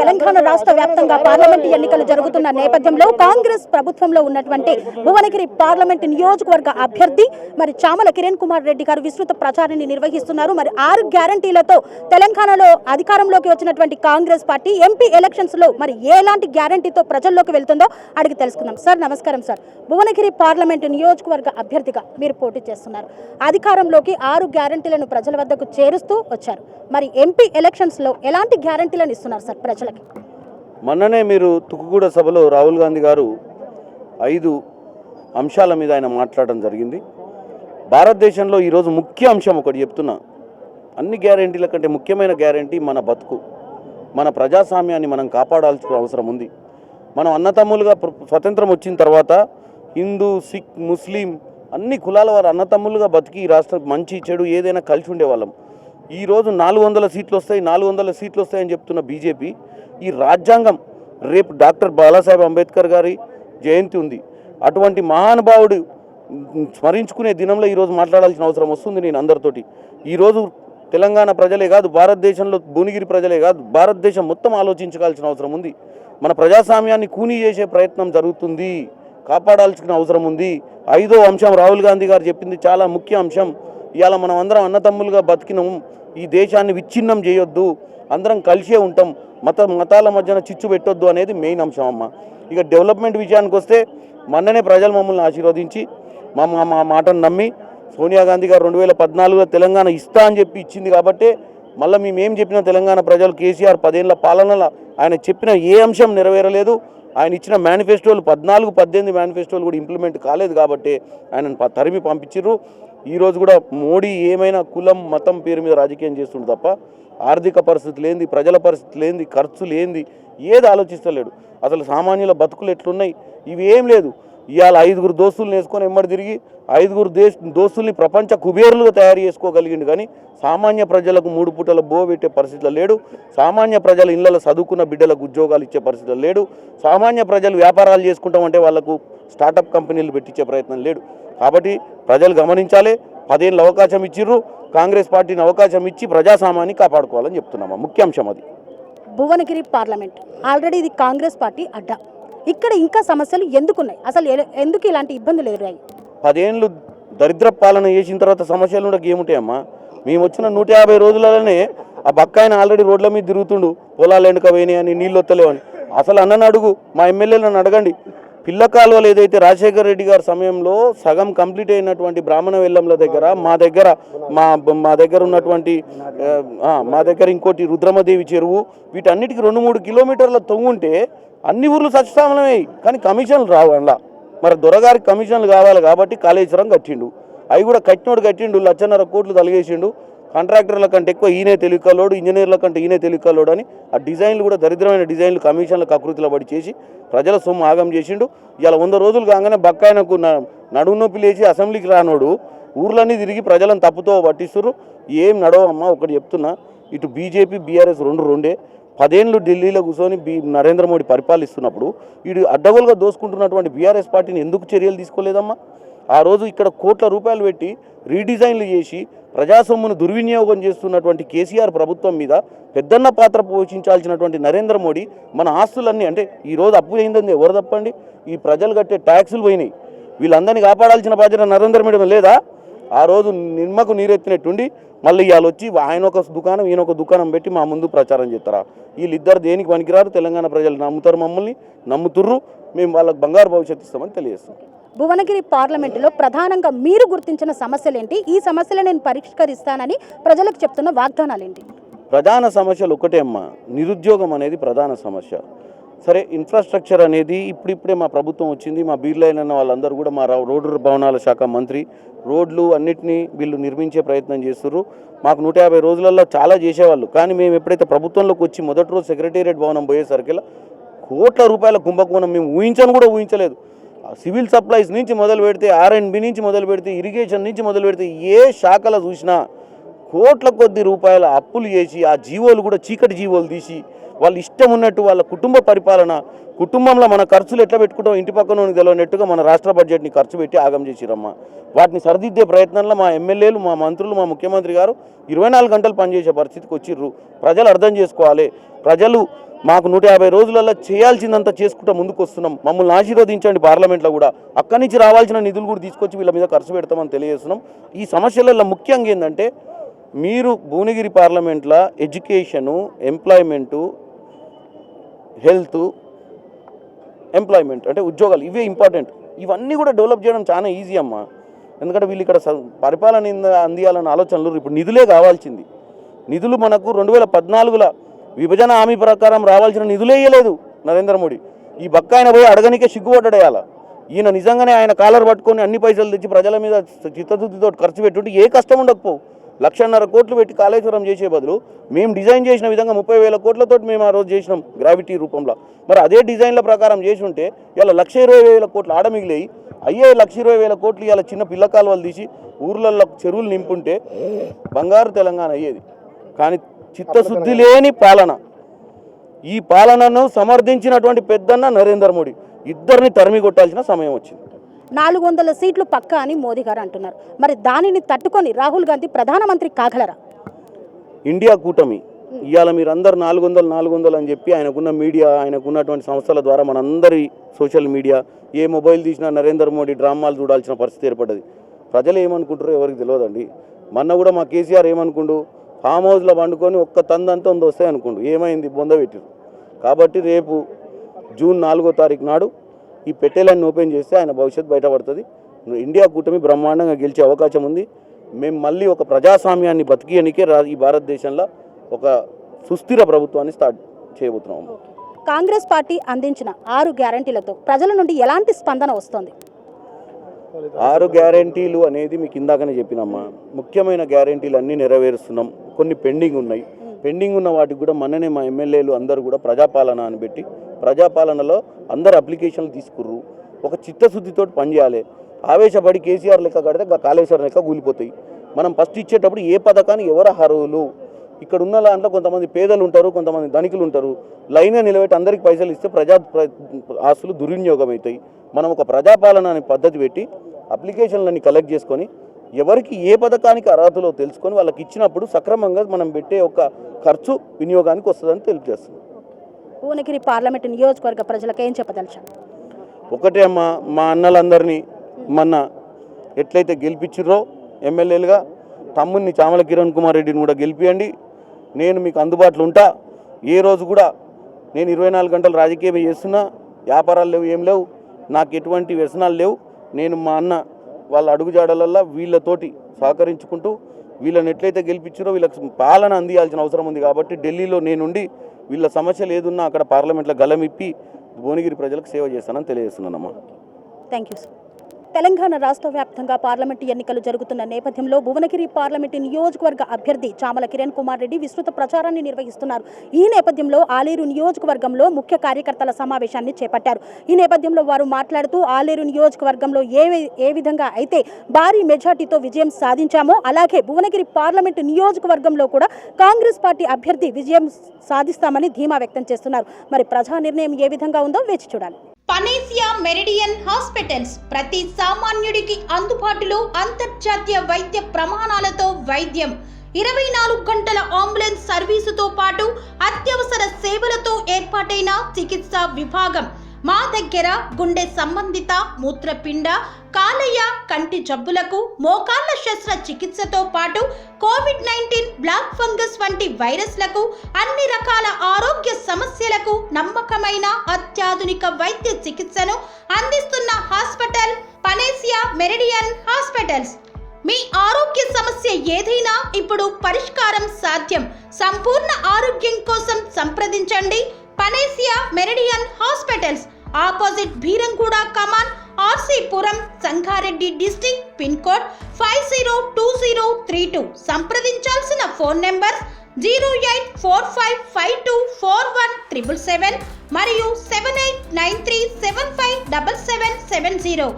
తెలంగాణ రాష్ట్ర వ్యాప్తంగా పార్లమెంట్ ఎన్నికలు జరుగుతున్న నేపథ్యంలో కాంగ్రెస్ ప్రభుత్వంలో ఉన్నటువంటి భువనగిరి పార్లమెంట్ నియోజకవర్గ అభ్యర్థి మరి చామల కిరణ్ కుమార్ రెడ్డి గారు విస్తృత ప్రచారాన్ని నిర్వహిస్తున్నారు. మరి 6 గ్యారంటీలతో తెలంగాణలో అధికారంలోకి వచ్చినటువంటి కాంగ్రెస్ పార్టీ ఎంపీ ఎలక్షన్స్ లో మరి ఎలాంటి గ్యారంటీతో ప్రజల్లోకి వెళ్తుందో అడిగి తెలుసుకుందాం. సార్ నమస్కారం సార్. భువనగిరి పార్లమెంట్ నియోజకవర్గ అభ్యర్థిగా మీరు పోటీ చేస్తున్నారు. అధికారంలోకి 6 గ్యారంటీలను ప్రజల వద్దకు చేరుస్తూ వచ్చారు. మరి ఎంపీ ఎలక్షన్స్ లో ఎలాంటి గ్యారంటీలను ఇస్తున్నారు సార్ ప్రజలకి? మొన్ననే మీరు తుక్కుగూడ సభలో రాహుల్ గాంధీ గారు 5 అంశాల మీద ఆయన మాట్లాడడం జరిగింది. భారతదేశంలో ఈరోజు ముఖ్య అంశం ఒకటి చెప్తున్నా, అన్ని గ్యారంటీల కంటే ముఖ్యమైన గ్యారంటీ మన బతుకు, మన ప్రజాస్వామ్యాన్ని మనం కాపాడాల్సిన అవసరం ఉంది. మనం అన్నతమ్ములుగా స్వతంత్రం వచ్చిన తర్వాత హిందూ, సిక్, ముస్లిం అన్ని కులాల వారు అన్నతమ్ములుగా బతికి ఈ రాష్ట్రం మంచి చెడు ఏదైనా కలిసి ఉండేవాళ్ళం. ఈరోజు 400 సీట్లు వస్తాయి, 400 సీట్లు వస్తాయని చెప్తున్న బీజేపీ ఈ రాజ్యాంగం, రేపు డాక్టర్ బాబాసాహెబ్ అంబేద్కర్ గారి జయంతి ఉంది, అటువంటి మహానుభావుడు స్మరించుకునే దినంలో ఈరోజు మాట్లాడాల్సిన అవసరం వస్తుంది. నేను అందరితోటి ఈరోజు తెలంగాణ ప్రజలే కాదు, భారతదేశంలో భువనగిరి ప్రజలే కాదు, భారతదేశం మొత్తం ఆలోచించాల్సిన అవసరం ఉంది. మన ప్రజాస్వామ్యాన్ని కూనీ చేసే ప్రయత్నం జరుగుతుంది, కాపాడాల్సిన అవసరం ఉంది. 5వ అంశం రాహుల్ గాంధీ గారు చెప్పింది చాలా ముఖ్య అంశం. ఇవాళ మనం అందరం అన్నతమ్ములుగా బతికినాం, ఈ దేశాన్ని విచ్ఛిన్నం చేయొద్దు, అందరం కలిసే ఉంటాం, మతాల మధ్యన చిచ్చు పెట్టొద్దు అనేది మెయిన్ అంశం అమ్మ. ఇక డెవలప్మెంట్ విషయానికి వస్తే మొన్ననే ప్రజలు మమ్మల్ని ఆశీర్వదించి మా మాటను నమ్మి సోనియా గాంధీ గారు 2014లో తెలంగాణ ఇస్తా అని చెప్పి ఇచ్చింది. కాబట్టి మళ్ళీ మేమేం చెప్పిన తెలంగాణ ప్రజలు కేసీఆర్ 10 ఏళ్ల పాలనలో ఆయన చెప్పిన ఏ అంశం నెరవేరలేదు. ఆయన ఇచ్చిన మేనిఫెస్టోలు 14-18 మేనిఫెస్టోలు కూడా ఇంప్లిమెంట్ కాలేదు. కాబట్టి ఆయన తరిమి పంపించారు. ఈరోజు కూడా మోడీ ఏమైనా కులం మతం పేరు మీద రాజకీయం చేస్తుండు తప్ప ఆర్థిక పరిస్థితి లేనిది, ప్రజల పరిస్థితి లేనిది, ఖర్చు లేనిది ఏది ఆలోచిస్తలేడు. అసలు సామాన్యుల బతుకులు ఎట్లున్నాయి ఇవి ఏం లేదు. ఇవాళ 5 దోస్తులను వేసుకొని ఎమ్మడి తిరిగి 5 దోస్తుల్ని ప్రపంచ కుబేరులుగా తయారు చేసుకోగలిగిండు. కానీ సామాన్య ప్రజలకు 3 పూటల బో పెట్టే పరిస్థితిలో లేడు. సామాన్య ప్రజల ఇళ్లలో చదువుకున్న బిడ్డలకు ఉద్యోగాలు ఇచ్చే పరిస్థితిలో లేడు. సామాన్య ప్రజలు వ్యాపారాలు చేసుకుంటామంటే వాళ్లకు స్టార్టప్ కంపెనీలు పెట్టించే ప్రయత్నం లేడు. కాబట్టి ప్రజలు గమనించాలి. 10 ఏళ్ళ అవకాశం ఇచ్చిర్రు, కాంగ్రెస్ పార్టీని అవకాశం ఇచ్చి ప్రజాస్వామ్యాన్ని కాపాడుకోవాలని చెప్తున్నామా. ముఖ్యాంశం అది. భువనగిరి పార్లమెంట్ ఆల్రెడీ ఇది కాంగ్రెస్ పార్టీ అడ్డా. ఇక్కడ ఇంకా సమస్యలు ఎందుకున్నాయి? అసలు ఎందుకు ఇలాంటి ఇబ్బందులు ఎదురయ్యాయి? 10 ఏళ్ళు దరిద్ర పాలన చేసిన తర్వాత సమస్యలు కూడా ఏముంటాయమ్మా. మేము వచ్చిన 150 రోజులలోనే ఆ బక్కాయన ఆల్రెడీ రోడ్ల మీద తిరుగుతుండు, పొలాలు ఎండుకపోయినాయి అని, నీళ్ళు వస్తలేవని. అసలు అన్నని అడుగు, మా ఎమ్మెల్యేలను అడగండి. పిల్ల కాలువలు ఏదైతే రాజశేఖర రెడ్డి గారి సమయంలో సగం కంప్లీట్ అయినటువంటి బ్రాహ్మణ వెల్లంల దగ్గర మా దగ్గర ఉన్నటువంటి మా దగ్గర ఇంకోటి రుద్రమదేవి చెరువు, వీటన్నిటికీ 2-3 కిలోమీటర్ల తొంగుంటే అన్ని ఊర్లు సచివాలయమే, కానీ కమిషన్లు రావు. అలా మరి దొరగారికి కమిషన్లు కావాలి కాబట్టి కాళేశ్వరం కట్టిండు. అవి కూడా కట్టిండు 1,50,000 కోట్లు తలిగేసిండు. కాంట్రాక్టర్ల కంటే ఎక్కువ ఈయనే తెలివికల్లోడు, ఇంజనీర్ల కంటే ఈయనే తెలివికల్లోడు అని ఆ డిజైన్లు కూడా దరిద్రమైన డిజైన్లు కమిషన్లకు అకృతిలో పడి చేసి ప్రజల సొమ్ము ఆగం చేసిండు. ఇలా 100 రోజులు కాగానే బక్కాయనకు నడుము నొప్పి లేచి అసెంబ్లీకి రానోడు ఊర్లన్నీ తిరిగి ప్రజలను తప్పుతో పట్టిస్తున్నారు. ఏం నడవమ్మా. ఒకటి చెప్తున్నా, ఇటు బీజేపీ బీఆర్ఎస్ రెండే. 10 ఏళ్ళు ఢిల్లీలో కూర్చొని నరేంద్ర మోడీ పరిపాలిస్తున్నప్పుడు ఇటు అడ్డగోలుగా దోసుకుంటున్నటువంటి బీఆర్ఎస్ పార్టీని ఎందుకు చర్యలు తీసుకోలేదమ్మా? ఆ రోజు ఇక్కడ కోట్ల రూపాయలు పెట్టి రీడిజైన్లు చేసి ప్రజాసొమ్మును దుర్వినియోగం చేస్తున్నటువంటి కేసీఆర్ ప్రభుత్వం మీద పెద్దన్న పాత్ర పోషించాల్సినటువంటి నరేంద్ర మోడీ మన ఆస్తులన్నీ, అంటే ఈరోజు అప్పు అయిందని ఎవరు తప్పండి? ఈ ప్రజలు కట్టే ట్యాక్సులు పోయినాయి. వీళ్ళందరినీ కాపాడాల్సిన బాధ్యత నరేంద్ర మోడీ లేదా? ఆ రోజు నిమ్మకు నీరెత్తినట్టుండి మళ్ళీ ఇవాళ వచ్చి ఆయన ఒక దుకాణం ఈయన ఒక దుకాణం పెట్టి మా ముందు ప్రచారం చేస్తారా? వీళ్ళిద్దరు దేనికి పనికిరారు. తెలంగాణ ప్రజలు నమ్ముతారు, మమ్మల్ని నమ్ముతుర్రు. మేము వాళ్ళకి బంగారు భవిష్యత్తు ఇస్తామని తెలియజేస్తాం. భువనగిరి పార్లమెంటులో ప్రధానంగా మీరు గుర్తించిన సమస్యలు ఏంటి? ఈ సమస్యలు నేను పరిష్కరిస్తానని ప్రజలకు చెప్తున్న వాగ్దానాలు ఏంటి? ప్రధాన సమస్యలు ఒకటే అమ్మా, నిరుద్యోగం అనేది ప్రధాన సమస్య. సరే, ఇన్ఫ్రాస్ట్రక్చర్ అనేది ఇప్పుడిప్పుడే మా ప్రభుత్వం వచ్చింది. మా బీర్లైన వాళ్ళందరూ కూడా మా రోడ్డు భవనాల శాఖ మంత్రి రోడ్లు అన్నిటినీ వీళ్ళు నిర్మించే ప్రయత్నం చేస్తున్నారు. మాకు 150 రోజులలో చాలా చేసేవాళ్ళు. కానీ మేము ఎప్పుడైతే ప్రభుత్వంలోకి వచ్చి మొదటి రోజు సెక్రటేరియట్ భవనం పోయేసరికి కోట్ల రూపాయల కుంభకోణం మేము ఊహించలేదు. సివిల్ సప్లైస్ నుంచి మొదలు పెడితే, R&B నుంచి మొదలు పెడితే, ఇరిగేషన్ నుంచి మొదలు పెడితే ఏ శాఖలో చూసినా కోట్ల కొద్ది రూపాయల అప్పులు చేసి ఆ జీవోలు కూడా చీకటి జీవోలు తీసి వాళ్ళు ఇష్టం ఉన్నట్టు వాళ్ళ కుటుంబ పరిపాలన, కుటుంబంలో మన ఖర్చులు ఎట్లా పెట్టుకుంటాం ఇంటి పక్కన తెలియనట్టుగా మన రాష్ట్ర బడ్జెట్ని ఖర్చు పెట్టి ఆగం చేసిరమ్మా. వాటిని సరిదిద్దే ప్రయత్నంలో మా ఎమ్మెల్యేలు, మా మంత్రులు, మా ముఖ్యమంత్రి గారు 24 గంటలు పనిచేసే పరిస్థితికి వచ్చిర్రు. ప్రజలు అర్థం చేసుకోవాలి. ప్రజలు మాకు 150 రోజులలో చేయాల్సిందంతా చేసుకుంటూ ముందుకు వస్తున్నాం. మమ్మల్ని ఆశీర్వదించండి. పార్లమెంట్లో కూడా అక్కడి నుంచి రావాల్సిన నిధులు కూడా తీసుకొచ్చి వీళ్ళ మీద ఖర్చు పెడతామని తెలియజేస్తున్నాం. ఈ సమస్యలలో ముఖ్యంగా ఏంటంటే మీరు భువనగిరి పార్లమెంట్లో ఎడ్యుకేషను, ఎంప్లాయ్మెంటు, హెల్త్, ఎంప్లాయ్మెంట్ అంటే ఉద్యోగాలు ఇవే ఇంపార్టెంట్. ఇవన్నీ కూడా డెవలప్ చేయడం చాలా ఈజీ అమ్మా. ఎందుకంటే వీళ్ళు ఇక్కడ పరిపాలన అందియాలన్న ఆలోచనలు ఇప్పుడు నిధులే కావాల్సింది. నిధులు మనకు 2014లో విభజన హామీ ప్రకారం రావాల్సిన నిధులే ఇవ్వలేదు నరేంద్ర మోడీ. ఈ బక్క ఆయన పోయి అడగనికే సిగ్గుపడ్డాయాల. ఈయన నిజంగానే ఆయన కాలర్ పట్టుకొని అన్ని పైసలు తెచ్చి ప్రజల మీద చిత్తశుద్ధితో ఖర్చు పెట్టుంటే ఏ కష్టం ఉండకపోవు. 1,50,000 కోట్లు పెట్టి కాళేశ్వరం చేసే బదులు మేము డిజైన్ చేసిన విధంగా 30,000 కోట్లతో మేము ఆ రోజు చేసినాం గ్రావిటీ రూపంలో. మరి అదే డిజైన్ల ప్రకారం చేసి ఉంటే ఇలా 1,20,000 కోట్లు ఆడ మిగిలాయి. అయ్యే 1,20,000 కోట్లు ఇలా చిన్న పిల్ల కాలువలు తీసి ఊర్లలో చెరువులు నింపుంటే బంగారు తెలంగాణ అయ్యేది. కానీ చిత్తశుద్ధి లేని పాలన, ఈ పాలనను సమర్థించినటువంటి పెద్దన్న నరేంద్ర మోడీ, ఇద్దరిని తరిమి కొట్టాల్సిన సమయం వచ్చింది. 400 సీట్లు పక్కా అని మోదీ గారు అంటున్నారు. మరి దానిని తట్టుకొని రాహుల్ గాంధీ ప్రధానమంత్రి కాగలరా? ఇండియా కూటమి ఇవాళ మీరు అందరు 400 అని చెప్పి ఆయనకున్న మీడియా, ఆయనకున్నటువంటి సంస్థల ద్వారా మనందరి సోషల్ మీడియా, ఏ మొబైల్ తీసినా నరేంద్ర మోడీ డ్రామాలు చూడాల్సిన పరిస్థితి ఏర్పడ్డది. ప్రజలు ఏమనుకుంటారో ఎవరికి తెలియదండి. మొన్న కూడా మా కేసీఆర్ ఏమనుకుండు, ఫామ్ హౌస్లో వండుకొని ఒక్క తందంతా వస్తాయి అనుకుండు. ఏమైంది? బొంద పెట్టిరు. కాబట్టి రేపు జూన్ 4వ తారీఖు నాడు ఈ పెట్టెలన్నీ ఓపెన్ చేస్తే ఆయన భవిష్యత్తు బయటపడుతుంది. ఇండియా కూటమి బ్రహ్మాండంగా గెలిచే అవకాశం ఉంది. మేము మళ్ళీ ఒక ప్రజాస్వామ్యాన్ని బతికియనికే ఈ భారతదేశంలో ఒక సుస్థిర ప్రభుత్వాన్ని స్టార్ట్ చేయబోతున్నాము. కాంగ్రెస్ పార్టీ అందించిన 6 గ్యారంటీలతో ప్రజల నుండి ఎలాంటి స్పందన వస్తుంది? 6 గ్యారంటీలు అనేది మీకు ఇందాకనే చెప్పినమ్మా. ముఖ్యమైన గ్యారంటీలు అన్నీ నెరవేరుస్తున్నాం. కొన్ని పెండింగ్ ఉన్నాయి. పెండింగ్ ఉన్న వాటికి కూడా మొన్ననే మా ఎమ్మెల్యేలు అందరూ కూడా ప్రజాపాలన అని పెట్టి ప్రజాపాలనలో అందరు అప్లికేషన్లు తీసుకుర్రు. ఒక చిత్తశుద్ధితో పనిచేయాలి. ఆవేశపడి కేసీఆర్ లెక్క కడితే కాళేశ్వరం లెక్క కూలిపోతాయి. మనం ఫస్ట్ ఇచ్చేటప్పుడు ఏ పథకాన్ని ఎవరు అర్హులు, ఇక్కడ ఉన్న దాంట్లో కొంతమంది పేదలు ఉంటారు, కొంతమంది ధనికులు ఉంటారు. లైన్గా నిలబెట్టి అందరికి పైసలు ఇస్తే ఆస్తులు దుర్వినియోగం అవుతాయి. మనం ఒక ప్రజాపాలన అనే పద్ధతి పెట్టి అప్లికేషన్లన్నీ కలెక్ట్ చేసుకొని ఎవరికి ఏ పథకానికి అర్హతలో తెలుసుకొని వాళ్ళకి ఇచ్చినప్పుడు సక్రమంగా మనం పెట్టే ఒక ఖర్చు వినియోగానికి వస్తుందని తెలియజేస్తుంది. భువనగిరి పార్లమెంటు నియోజకవర్గ ప్రజలకు ఏం చెప్పదలిచారు? ఒకటే అమ్మా, మా అన్నలందరినీ మొన్న ఎట్లయితే గెలిపించిర్రో ఎమ్మెల్యేలుగా తమ్ముడిని చామల కిరణ్ కుమార్ రెడ్డిని కూడా గెలిపియండి. నేను మీకు అందుబాటులో ఉంటా. ఏ రోజు కూడా నేను 24 గంటలు రాజకీయం చేస్తున్నా. వ్యాపారాలు లేవు, ఏం లేవు, నాకు ఎటువంటి వ్యసనాలు లేవు. నేను మా అన్న వాళ్ళ అడుగుజాడలల్లో వీళ్ళతోటి సహకరించుకుంటూ వీళ్ళని ఎట్లయితే గెలిపించారో వీళ్ళకి పాలన అందియాల్సిన అవసరం ఉంది. కాబట్టి ఢిల్లీలో నేనుండి వీళ్ళ సమస్యలు ఏదున్నా అక్కడ పార్లమెంట్లో గలమిప్పి భువనగిరి ప్రజలకు సేవ చేస్తానని తెలియజేస్తున్నానమ్మా. Thank you sir. తెలంగాణ రాష్ట్ర వ్యాప్తంగా పార్లమెంటు ఎన్నికలు జరుగుతున్న నేపథ్యంలో భువనగిరి పార్లమెంటు నియోజకవర్గ అభ్యర్థి చామల కిరణ్ కుమార్ రెడ్డి విస్తృత ప్రచారాన్ని నిర్వహిస్తున్నారు. ఈ నేపథ్యంలో ఆలేరు నియోజకవర్గంలో ముఖ్య కార్యకర్తల సమావేశాన్ని చేపట్టారు. ఈ నేపథ్యంలో వారు మాట్లాడుతూ ఆలేరు నియోజకవర్గంలో ఏ విధంగా అయితే భారీ మెజార్టీతో విజయం సాధించామో అలాగే భువనగిరి పార్లమెంటు నియోజకవర్గంలో కూడా కాంగ్రెస్ పార్టీ అభ్యర్థి విజయం సాధిస్తామని ధీమా వ్యక్తం చేస్తున్నారు. మరి ప్రజా నిర్ణయం ఏ విధంగా ఉందో వేచి చూడాలి. పనేసియా మెరిడియన్ హాస్పిటల్స్ ప్రతి సామాన్యుడికి అందుబాటులో అంతర్జాతీయ వైద్య ప్రమాణాలతో వైద్యం, 24 గంటల అంబులెన్స్ సర్వీసుతో పాటు అత్యవసర సేవలతో ఏర్పాటైన చికిత్సా విభాగం. మా దగ్గర గుండె సంబంధిత, మూత్రపిండ, కాలేయ, కంటి జబ్బులకు, మోకాళ్ల శస్త్ర చికిత్సతో పాటు కోవిడ్-19, బ్లాక్ ఫంగస్ వంటి వైరస్లకు, అన్ని రకాల ఆరోగ్య సమస్యలకు నమ్మకమైన అత్యాధునిక వైద్య చికిత్సను అందిస్తున్న హాస్పిటల్ పనేసియా మెరిడియన్ హాస్పిటల్స్. మీ ఆరోగ్య సమస్య ఏదైనా ఇప్పుడు పరిష్కారం సాధ్యం. సంపూర్ణ ఆరోగ్యం కోసం సంప్రదించండి Panacea Meridian hospitals. Opposite Bheeramguda Kaman, RC Puram, Sangareddy district. Pin code 502032. సంప్రదించాల్సిన ఫోన్ నెంబర్ 0845524177 మరియు 7893757770.